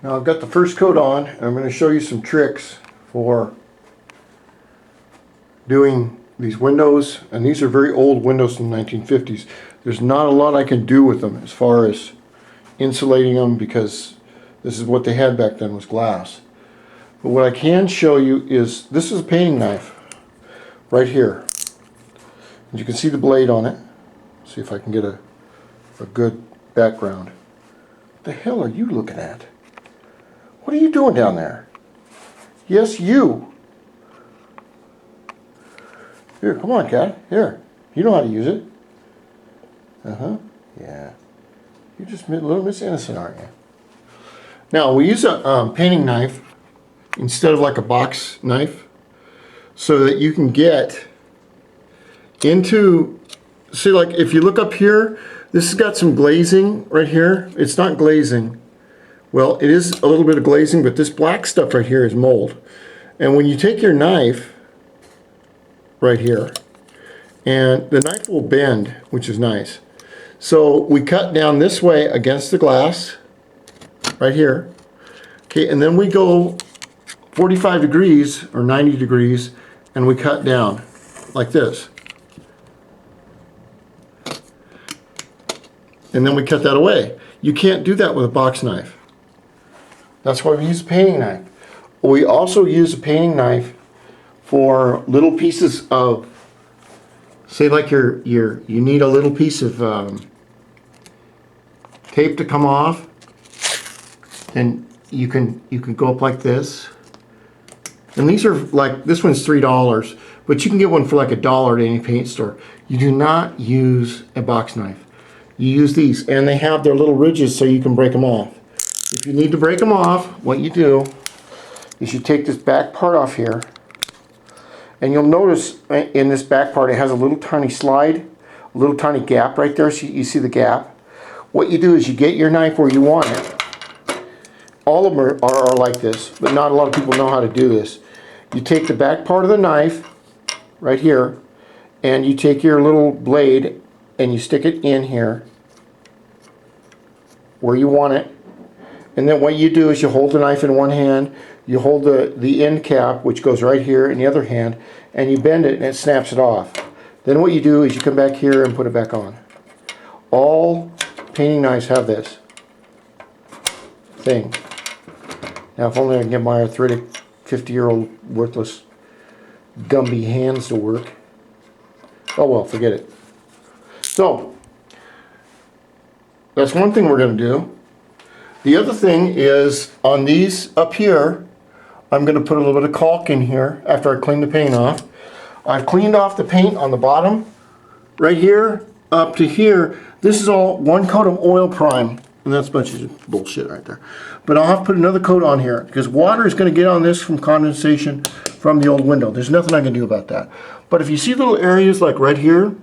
Now I've got the first coat on, and I'm going to show you some tricks for doing these windows, and these are very old windows from the 1950s. There's not a lot I can do with them as far as insulating them, because this is what they had back then, was glass. But what I can show you is, this is a painting knife right here. And you can see the blade on it. See if I can get a good background. What the hell are you looking at? What are you doing down there? Yes, you. Here, come on, cat. Here. You know how to use it. Uh-huh. Yeah. You're just a little Miss Innocent, aren't you? Now, we use a painting knife instead of like a box knife, so that you can get into, see, like if you look up here, this has got some glazing right here. It's not glazing. Well, it is a little bit of glazing, but this black stuff right here is mold. And when you take your knife right here, and the knife will bend, which is nice. So we cut down this way against the glass, right here. Okay, and then we go 45 degrees or 90 degrees, and we cut down like this. And then we cut that away. You can't do that with a box knife. That's why we use a painting knife. We also use a painting knife for little pieces of, say like you need a little piece of tape to come off, and you can go up like this. And these are like, this one's $3, but you can get one for like $1 at any paint store. You do not use a box knife. You use these, and they have their little ridges so you can break them off. If you need to break them off, what you do is you take this back part off here, and you'll notice in this back part it has a little tiny slide, a little tiny gap right there. So you see the gap. What you do is you get your knife where you want it. All of them are like this, but not a lot of people know how to do this. You take the back part of the knife right here, and you take your little blade and you stick it in here where you want it. And then what you do is you hold the knife in one hand, you hold the end cap, which goes right here, in the other hand, and you bend it and it snaps it off. Then what you do is you come back here and put it back on. All painting knives have this thing. Now if only I can get my arthritic 50-year-old worthless Gumby hands to work. Oh well, forget it. So, that's one thing we're going to do. The other thing is, on these up here, I'm going to put a little bit of caulk in here after I clean the paint off. I've cleaned off the paint on the bottom, right here, up to here. This is all one coat of oil prime, and that's a bunch of bullshit right there. But I'll have to put another coat on here, because water is going to get on this from condensation from the old window. There's nothing I can do about that. But if you see little areas like right here,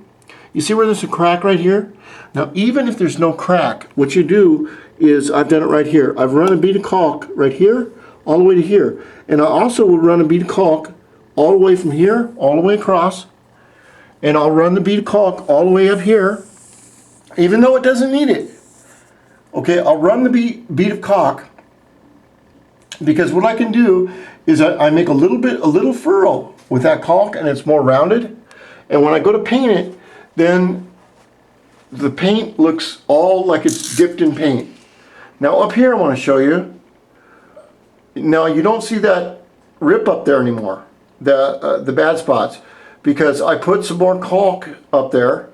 you see where there's a crack right here? Now, even if there's no crack, what you do is, I've done it right here. I've run a bead of caulk right here, all the way to here. And I also will run a bead of caulk all the way from here, all the way across. And I'll run the bead of caulk all the way up here, even though it doesn't need it. Okay, I'll run the bead of caulk, because what I can do is I make a little furrow with that caulk, and it's more rounded. And when I go to paint it, then the paint looks all like it's dipped in paint. Now up here I want to show you. Now you don't see that rip up there anymore, the bad spots, because I put some more caulk up there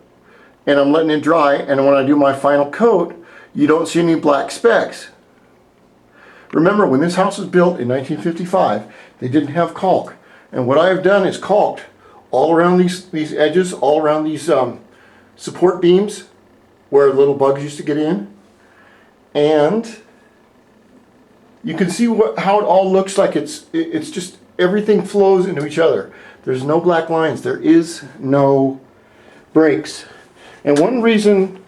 and I'm letting it dry, and when I do my final coat, you don't see any black specks. Remember, when this house was built in 1955, they didn't have caulk. And what I have done is caulked all around these edges, all around these support beams where little bugs used to get in. And you can see how it all looks like it's just, everything flows into each other. There's no black lines. There is no breaks. And one reason,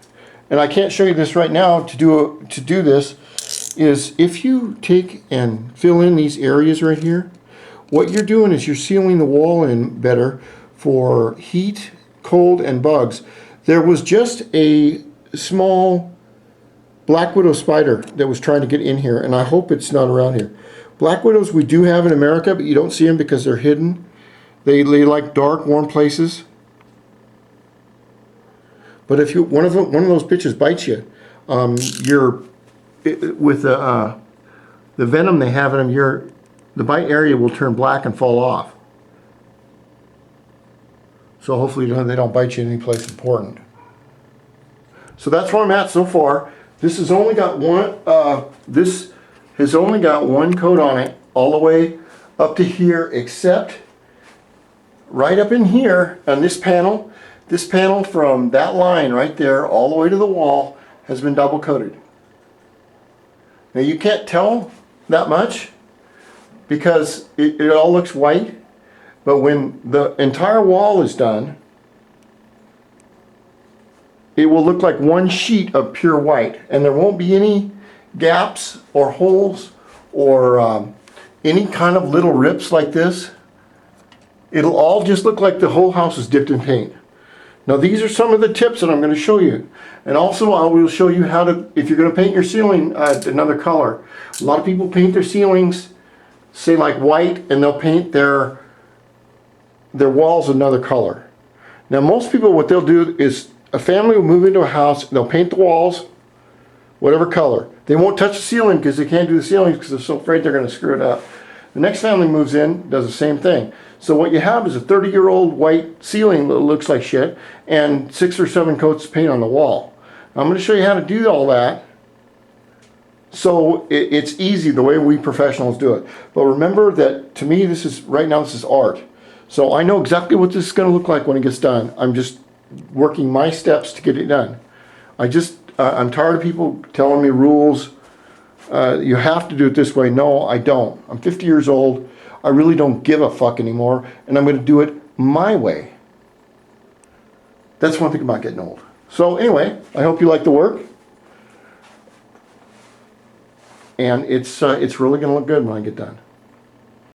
and I can't show you this right now to do this, is if you take and fill in these areas right here, what you're doing is you're sealing the wall in better for heat, cold, and bugs. There was just a small black widow spider that was trying to get in here, and I hope it's not around here. Black widows we do have in America, but you don't see them because they're hidden. They like dark, warm places. But if one of those bitches bites you, with the venom they have in them, the bite area will turn black and fall off. So hopefully they don't bite you in any place important. So that's where I'm at so far. This has only got one. This has only got one coat on it, all the way up to here, except right up in here on this panel. This panel from that line right there all the way to the wall has been double coated. Now you can't tell that much because it all looks white, but when the entire wall is done, it will look like one sheet of pure white, and there won't be any gaps or holes or any kind of little rips like this. It'll all just look like the whole house is dipped in paint. Now these are some of the tips that I'm going to show you. And also I will show you how to, if you're going to paint your ceiling another color. A lot of people paint their ceilings, say like white, and they'll paint their walls another color. Now most people, what they'll do is, a family will move into a house, they'll paint the walls whatever color. They won't touch the ceiling because they can't do the ceilings because they're so afraid they're going to screw it up. The next family moves in, does the same thing. So what you have is a 30-year-old white ceiling that looks like shit and 6 or 7 coats of paint on the wall. I'm going to show you how to do all that so it's easy the way we professionals do it. But remember that to me right now this is art. So I know exactly what this is going to look like when it gets done. I'm just working my steps to get it done. I'm tired of people telling me rules. You have to do it this way. No, I don't. I'm 50 years old. I really don't give a fuck anymore, and I'm going to do it my way. That's one thing about getting old. So anyway, I hope you like the work. And it's really going to look good when I get done.